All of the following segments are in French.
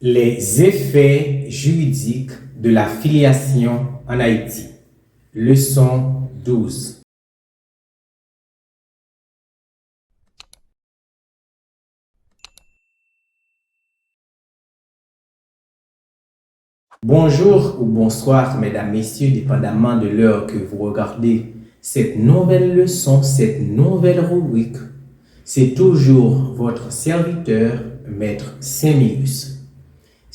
Les effets juridiques de la filiation en Haïti. Leçon 12. Bonjour ou bonsoir, mesdames, messieurs, dépendamment de l'heure que vous regardez cette nouvelle leçon, cette nouvelle rubrique. C'est toujours votre serviteur, Maître Saint-Mius.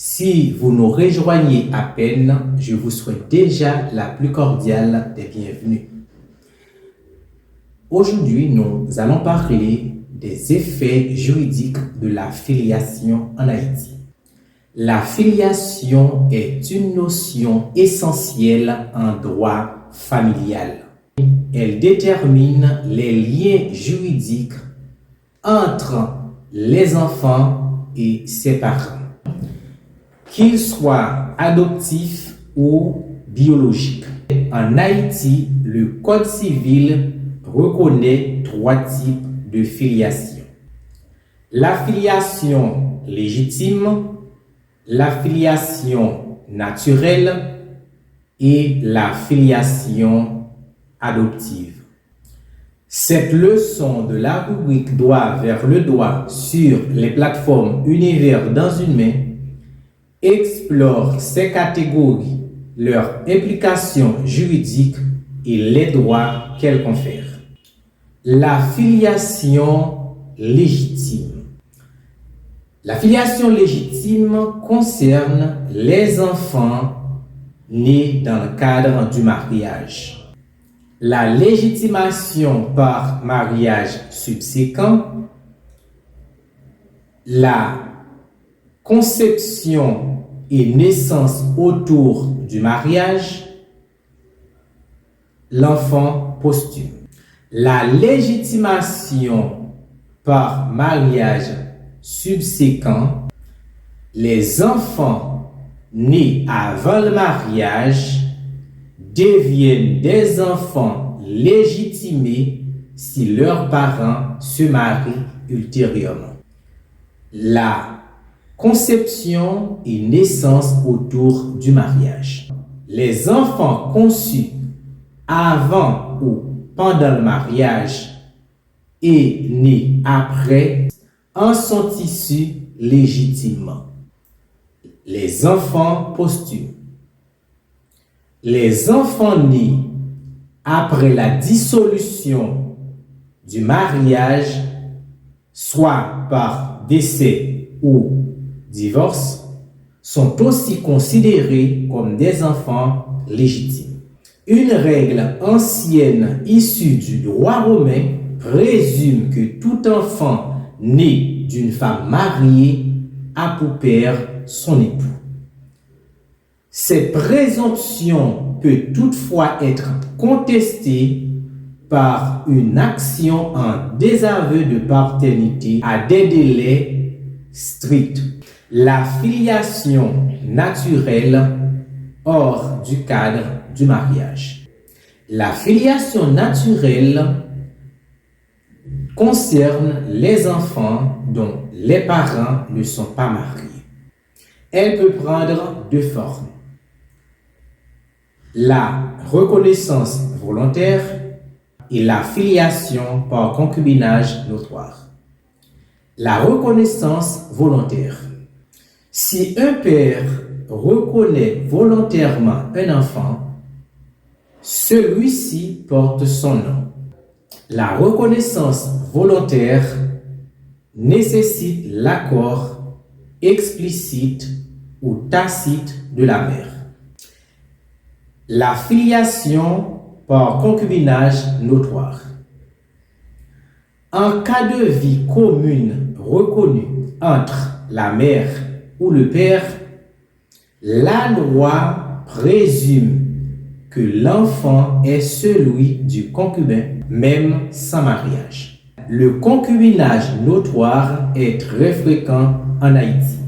Si vous nous rejoignez à peine, je vous souhaite déjà la plus cordiale des bienvenues. Aujourd'hui, nous allons parler des effets juridiques de la filiation en Haïti. La filiation est une notion essentielle en droit familial. Elle détermine les liens juridiques entre les enfants et ses parents, qu'ils soient adoptifs ou biologiques. En Haïti, le Code civil reconnaît 3 types de filiation. La filiation légitime, la filiation naturelle et la filiation adoptive. Cette leçon de la rubrique Droit vers le droit sur les plateformes Univers dans une main explore ces catégories, leurs implications juridiques et les droits qu'elles confèrent. La filiation légitime. La filiation légitime concerne les enfants nés dans le cadre du mariage. La légitimation par mariage subséquent, la conception et naissance autour du mariage, l'enfant posthume. La légitimation par mariage subséquent, les enfants nés avant le mariage deviennent des enfants légitimés si leurs parents se marient ultérieurement. La conception et naissance autour du mariage. Les enfants conçus avant ou pendant le mariage et nés après en sont issus légitimement. Les enfants posthumes. Les enfants nés après la dissolution du mariage, soit par décès ou divorce, sont aussi considérés comme des enfants légitimes. Une règle ancienne issue du droit romain présume que tout enfant né d'une femme mariée a pour père son époux. Cette présomption peut toutefois être contestée par une action en désaveu de paternité à des délais stricts. La filiation naturelle hors du cadre du mariage. La filiation naturelle concerne les enfants dont les parents ne sont pas mariés. Elle peut prendre 2 formes. La reconnaissance volontaire et la filiation par concubinage notoire. La reconnaissance volontaire. Si un père reconnaît volontairement un enfant, celui-ci porte son nom. La reconnaissance volontaire nécessite l'accord explicite ou tacite de la mère. La filiation par concubinage notoire. En cas de vie commune reconnue entre la mère ou le père, la loi présume que l'enfant est celui du concubin, même sans mariage. Le concubinage notoire est très fréquent en Haïti,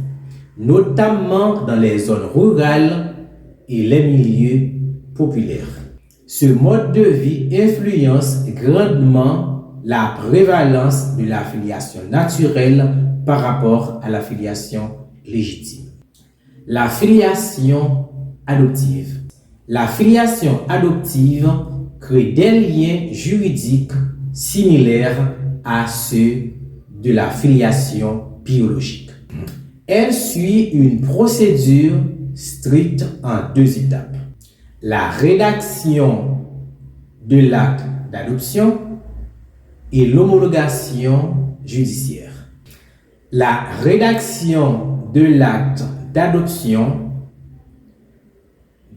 notamment dans les zones rurales et les milieux populaires. Ce mode de vie influence grandement la prévalence de la filiation naturelle par rapport à la filiation légitime. La filiation adoptive. La filiation adoptive crée des liens juridiques similaires à ceux de la filiation biologique. Elle suit une procédure stricte en 2 étapes. La rédaction de l'acte d'adoption et l'homologation judiciaire. La rédaction de l'acte d'adoption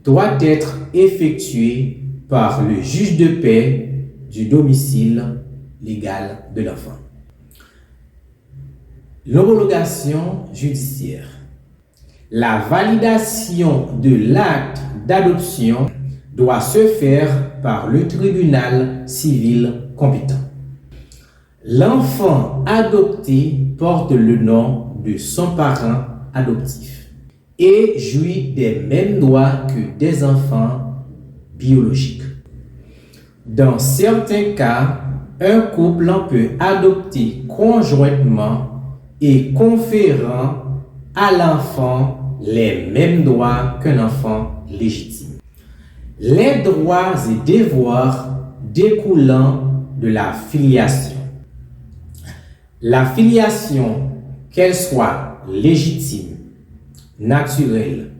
doit être effectuée par le juge de paix du domicile légal de l'enfant. L'homologation judiciaire. La validation de l'acte d'adoption doit se faire par le tribunal civil compétent. L'enfant adopté porte le nom de son parent adoptif et jouit des mêmes droits que des enfants biologiques. Dans certains cas, un couple peut adopter conjointement et conférant à l'enfant les mêmes droits qu'un enfant légitime. Les droits et devoirs découlant de la filiation. La filiation, qu'elle soit légitime, naturelle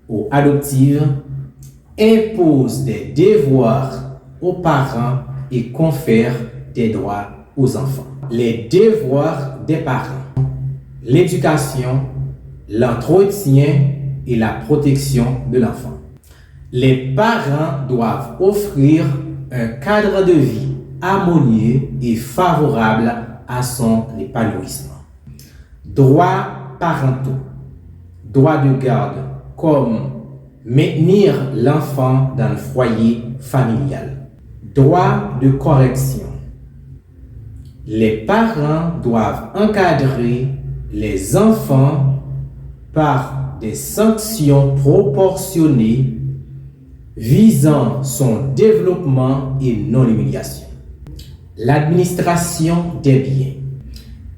ou adoptive, impose des devoirs aux parents et confère des droits aux enfants. Les devoirs des parents. L'éducation, l'entretien et la protection de l'enfant. Les parents doivent offrir un cadre de vie harmonieux et favorable à son épanouissement. Droits parentaux. Droits de garde comme maintenir l'enfant dans le foyer familial. Droits de correction. Les parents doivent encadrer les enfants par des sanctions proportionnées visant son développement et non l'humiliation. L'administration des biens.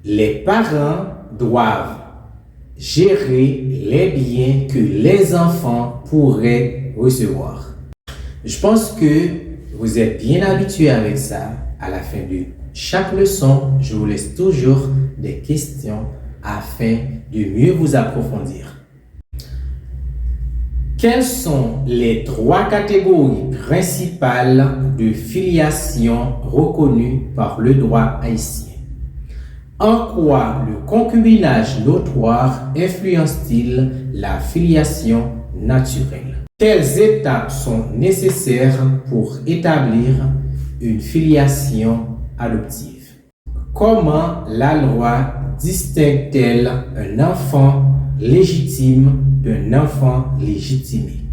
Les parents doivent gérer les biens que les enfants pourraient recevoir. Je pense que vous êtes bien habitués avec ça. À la fin de chaque leçon, je vous laisse toujours des questions afin de mieux vous approfondir. Quelles sont les 3 catégories principales de filiation reconnues par le droit haïtien? En quoi le concubinage notoire influence-t-il la filiation naturelle? Quelles étapes sont nécessaires pour établir une filiation adoptive? Comment la loi distingue-t-elle un enfant légitime d'un enfant légitimé?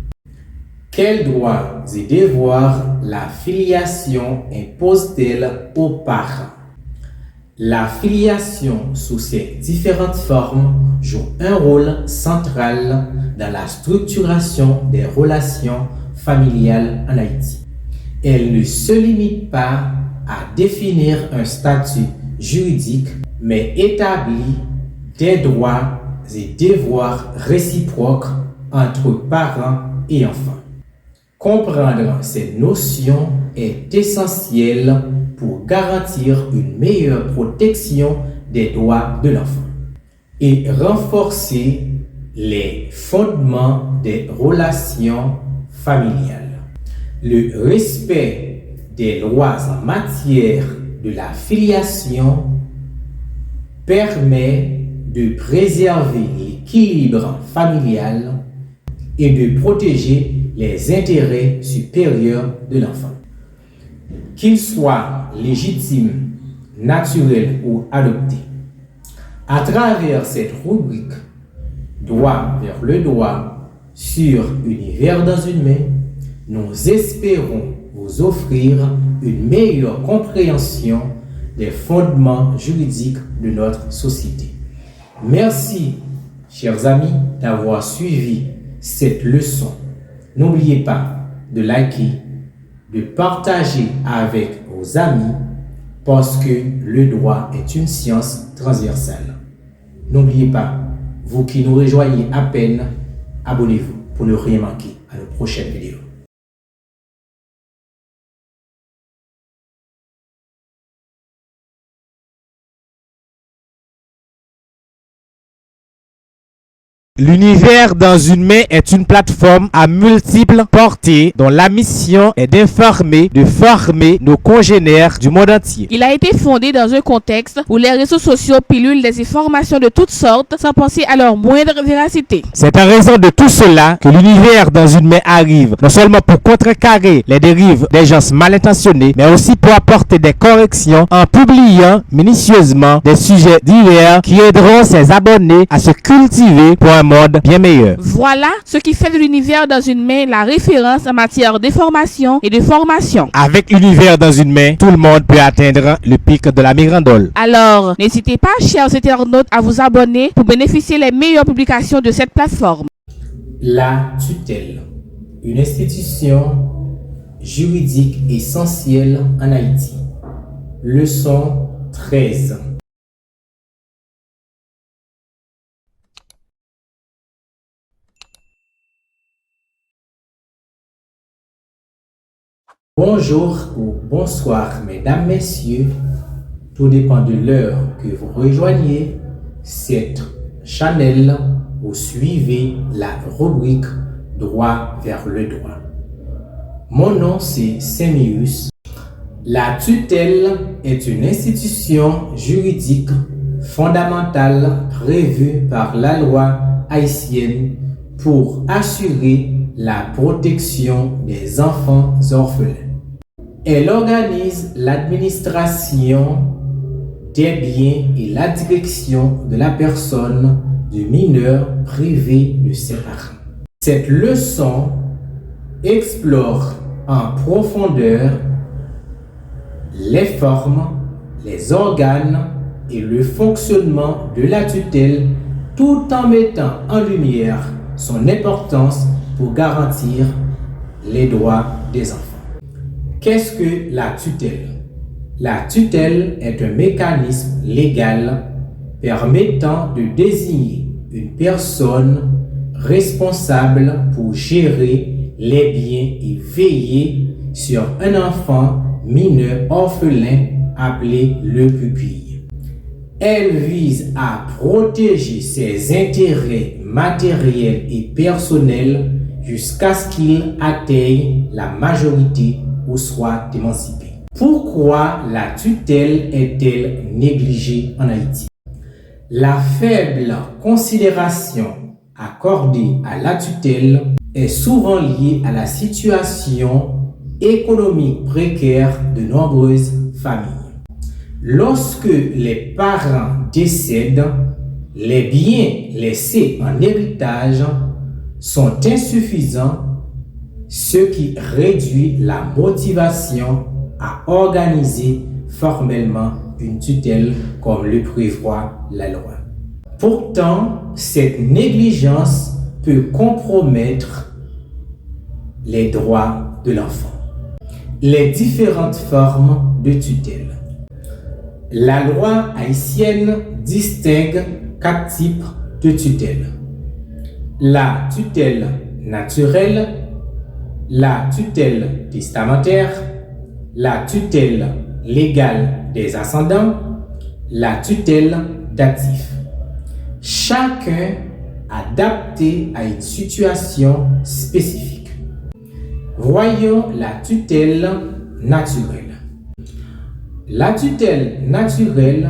Quels droits et devoirs la filiation impose-t-elle aux parents? La filiation sous ses différentes formes joue un rôle central dans la structuration des relations familiales en Haïti. Elle ne se limite pas à définir un statut juridique, mais établit des droits et devoirs réciproques entre parents et enfants. Comprendre ces notions est essentiel pour garantir une meilleure protection des droits de l'enfant et renforcer les fondements des relations familiales. Le respect des lois en matière de la filiation permet de préserver l'équilibre familial et de protéger les intérêts supérieurs de l'enfant. Qu'il soit légitime, naturel ou adopté. À travers cette rubrique Droit vers le droit sur Univers dans une main, nous espérons vous offrir une meilleure compréhension des fondements juridiques de notre société. Merci, chers amis, d'avoir suivi cette leçon. N'oubliez pas de liker, de partager avec vos amis parce que le droit est une science transversale. N'oubliez pas, vous qui nous rejoignez à peine, Abonnez-vous pour ne rien manquer à nos prochaines vidéos. L'univers dans une main est une plateforme à multiples portées dont la mission est d'informer, de former nos congénères du monde entier. Il a été fondé dans un contexte où les réseaux sociaux pilulent des informations de toutes sortes sans penser à leur moindre véracité. C'est en raison de tout cela que l'univers dans une main arrive, non seulement pour contrecarrer les dérives des gens mal intentionnés, mais aussi pour apporter des corrections en publiant minutieusement des sujets divers qui aideront ses abonnés à se cultiver pour un monde bien meilleur. Voilà ce qui fait de l'univers dans une main la référence en matière d'information et de formation. Avec l'univers dans une main, tout le monde peut atteindre le pic de la mirandole. Alors, n'hésitez pas, chers internautes, à vous abonner pour bénéficier des meilleures publications de cette plateforme. La tutelle, une institution juridique essentielle en Haïti. Leçon 13. Bonjour ou bonsoir, mesdames, messieurs. Tout dépend de l'heure que vous rejoignez cette channel ou suivez la rubrique Droit vers le droit. Mon nom c'est Sémius. La tutelle est une institution juridique fondamentale prévue par la loi haïtienne pour assurer la protection des enfants orphelins. Elle organise l'administration des biens et la direction de la personne du mineur privé de ses parents. Cette leçon explore en profondeur les formes, les organes et le fonctionnement de la tutelle tout en mettant en lumière son importance pour garantir les droits des enfants. Qu'est-ce que la tutelle? La tutelle est un mécanisme légal permettant de désigner une personne responsable pour gérer les biens et veiller sur un enfant mineur orphelin appelé le pupille. Elle vise à protéger ses intérêts matériels et personnels jusqu'à ce qu'il atteigne la majorité ou soit émancipé. Pourquoi la tutelle est-elle négligée en Haïti? La faible considération accordée à la tutelle est souvent liée à la situation économique précaire de nombreuses familles. Lorsque les parents décèdent, les biens laissés en héritage sont insuffisants, ce qui réduit la motivation à organiser formellement une tutelle comme le prévoit la loi. Pourtant, cette négligence peut compromettre les droits de l'enfant. Les différentes formes de tutelle. La loi haïtienne distingue 4 types de tutelle. La tutelle naturelle, la tutelle testamentaire, la tutelle légale des ascendants, la tutelle d'actifs. Chacun adapté à une situation spécifique. Voyons la tutelle naturelle. La tutelle naturelle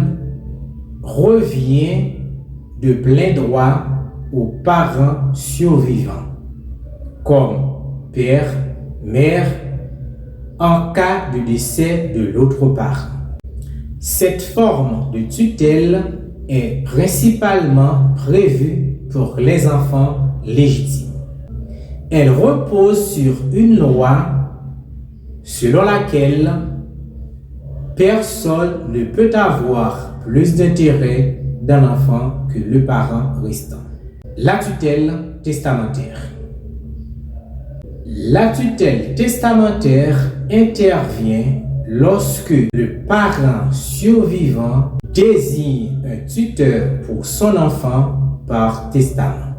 revient de plein droit aux parents survivants, comme père, mère, en cas de décès de l'autre parent. Cette forme de tutelle est principalement prévue pour les enfants légitimes. Elle repose sur une loi selon laquelle personne ne peut avoir plus d'intérêt dans l'enfant que le parent restant. La tutelle testamentaire. La tutelle testamentaire intervient lorsque le parent survivant désigne un tuteur pour son enfant par testament.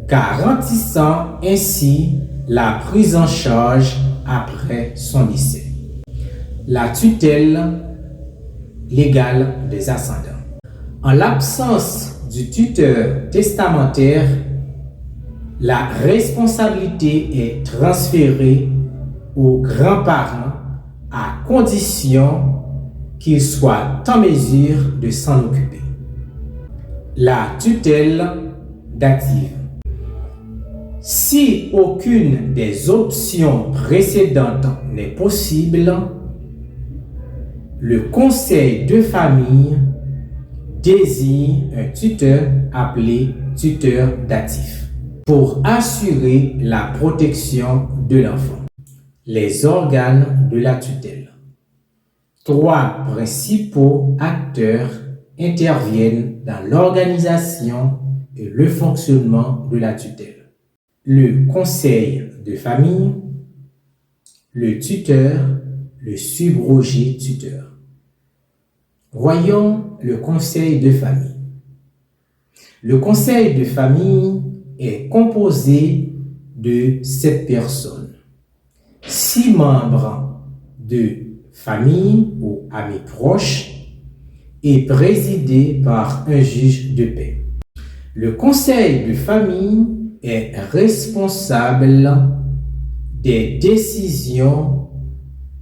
garantissant ainsi la prise en charge après son décès. La tutelle légale des ascendants. En l'absence du tuteur testamentaire, la responsabilité est transférée aux grands-parents à condition qu'ils soient en mesure de s'en occuper. La tutelle dative. Si aucune des options précédentes n'est possible, le conseil de famille désigne un tuteur appelé tuteur datif pour assurer la protection de l'enfant. Les organes de la tutelle. 3 principaux acteurs interviennent dans l'organisation et le fonctionnement de la tutelle. Le conseil de famille, le tuteur, le subrogé tuteur. Voyons le conseil de famille. Le conseil de famille est composé de 7 personnes. 6 membres de famille ou amis proches et présidé par un juge de paix. Le conseil de famille est responsable des décisions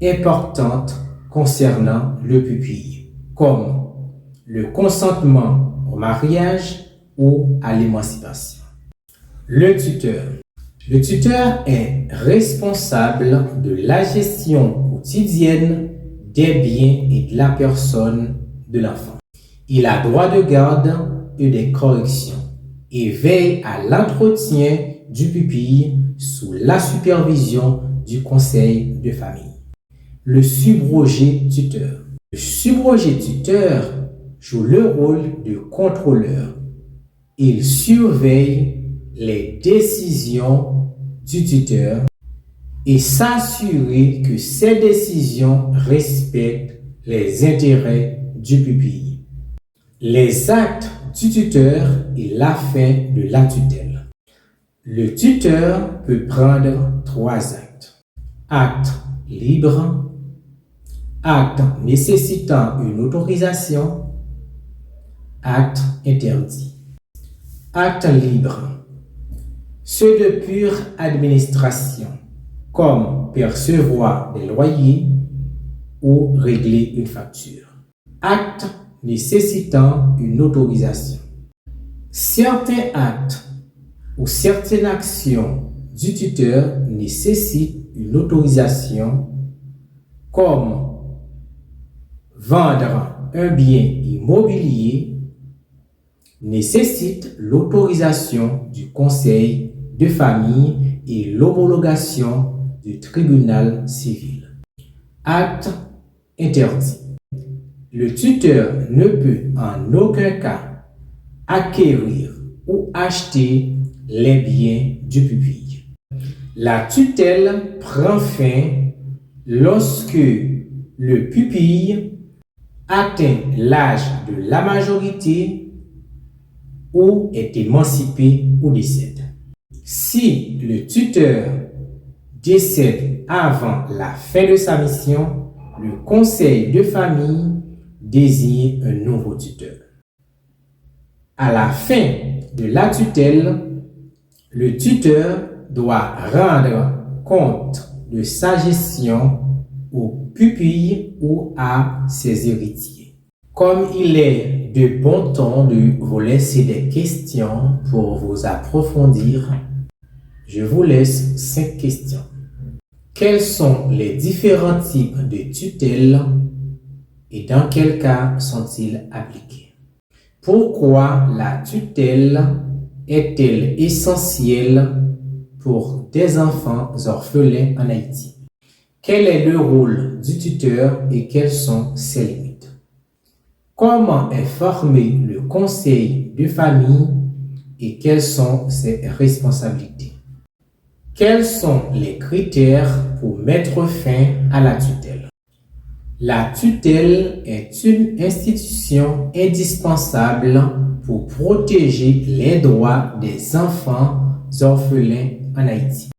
importantes concernant le pupille, comme le consentement au mariage ou à l'émancipation. Le tuteur. Le tuteur est responsable de la gestion quotidienne des biens et de la personne de l'enfant. Il a droit de garde et des corrections et veille à l'entretien du pupille sous la supervision du conseil de famille. Le subrogé tuteur. Le subrogé tuteur joue le rôle de contrôleur. Il surveille les décisions du tuteur et s'assurer que ces décisions respectent les intérêts du pupille. Les actes du tuteur et la fin de la tutelle. Le tuteur peut prendre 3 actes. Acte libre, acte nécessitant une autorisation, acte interdit. Acte libre. Ceux de pure administration, comme percevoir des loyers ou régler une facture. Acte nécessitant une autorisation. Certains actes ou certaines actions du tuteur nécessitent une autorisation, comme vendre un bien immobilier nécessite l'autorisation du conseil de famille et l'homologation du tribunal civil. Acte interdit. Le tuteur ne peut en aucun cas acquérir ou acheter les biens du pupille. La tutelle prend fin lorsque le pupille atteint l'âge de la majorité ou est émancipé ou décède. Si le tuteur décède avant la fin de sa mission, le conseil de famille désigne un nouveau tuteur. À la fin de la tutelle, le tuteur doit rendre compte de sa gestion au pupille ou à ses héritiers. Comme il est de bon ton de vous laisser des questions pour vous approfondir, je vous laisse 5 questions. Quels sont les différents types de tutelles et dans quel cas sont-ils appliqués? Pourquoi la tutelle est-elle essentielle pour des enfants orphelins en Haïti? Quel est le rôle du tuteur et quelles sont ses limites? Comment est formé le conseil de famille et quelles sont ses responsabilités? Quels sont les critères pour mettre fin à la tutelle? La tutelle est une institution indispensable pour protéger les droits des enfants orphelins en Haïti.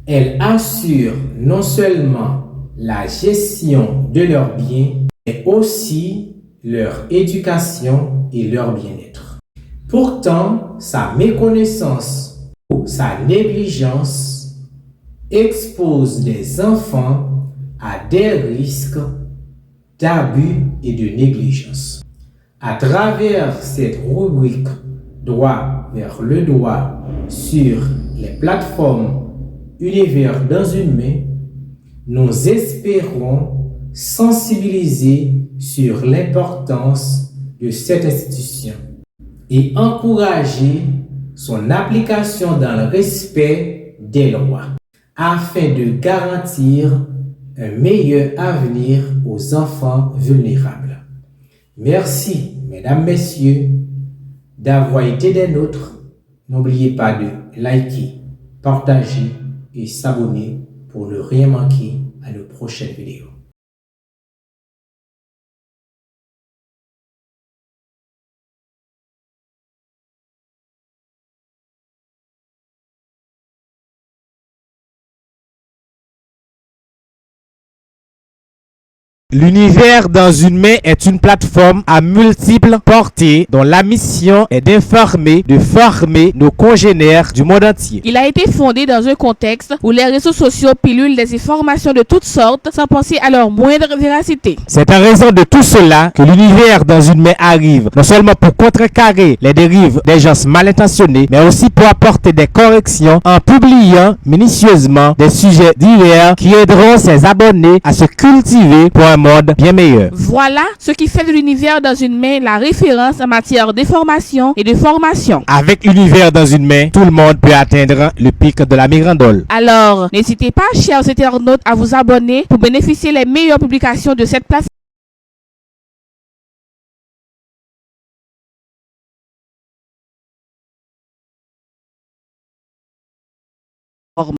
Elle assure non seulement la gestion de leurs biens, mais aussi leur éducation et leur bien-être. Pourtant, sa méconnaissance ou sa négligence expose les enfants à des risques d'abus et de négligence. À travers cette rubrique droit vers le droit sur les plateformes Univers dans une main, nous espérons sensibiliser sur l'importance de cette institution et encourager son application dans le respect des lois afin de garantir un meilleur avenir aux enfants vulnérables. Merci, mesdames, messieurs, d'avoir été des nôtres. N'oubliez pas de liker, partager et s'abonner pour ne rien manquer à nos prochaines vidéos. L'univers dans une main est une plateforme à multiples portées dont la mission est d'informer, de former nos congénères du monde entier. Il a été fondé dans un contexte où les réseaux sociaux pilulent des informations de toutes sortes sans penser à leur moindre véracité. C'est en raison de tout cela que l'univers dans une main arrive, non seulement pour contrecarrer les dérives des gens mal intentionnés, mais aussi pour apporter des corrections en publiant minutieusement des sujets divers qui aideront ses abonnés à se cultiver pour un monde bien meilleur. Voilà ce qui fait de l'univers dans une main la référence en matière d'information et de formation. Avec l'univers dans une main, tout le monde peut atteindre le pic de la mirandole. Alors, n'hésitez pas, chers internautes, à vous abonner pour bénéficier des meilleures publications de cette plateforme.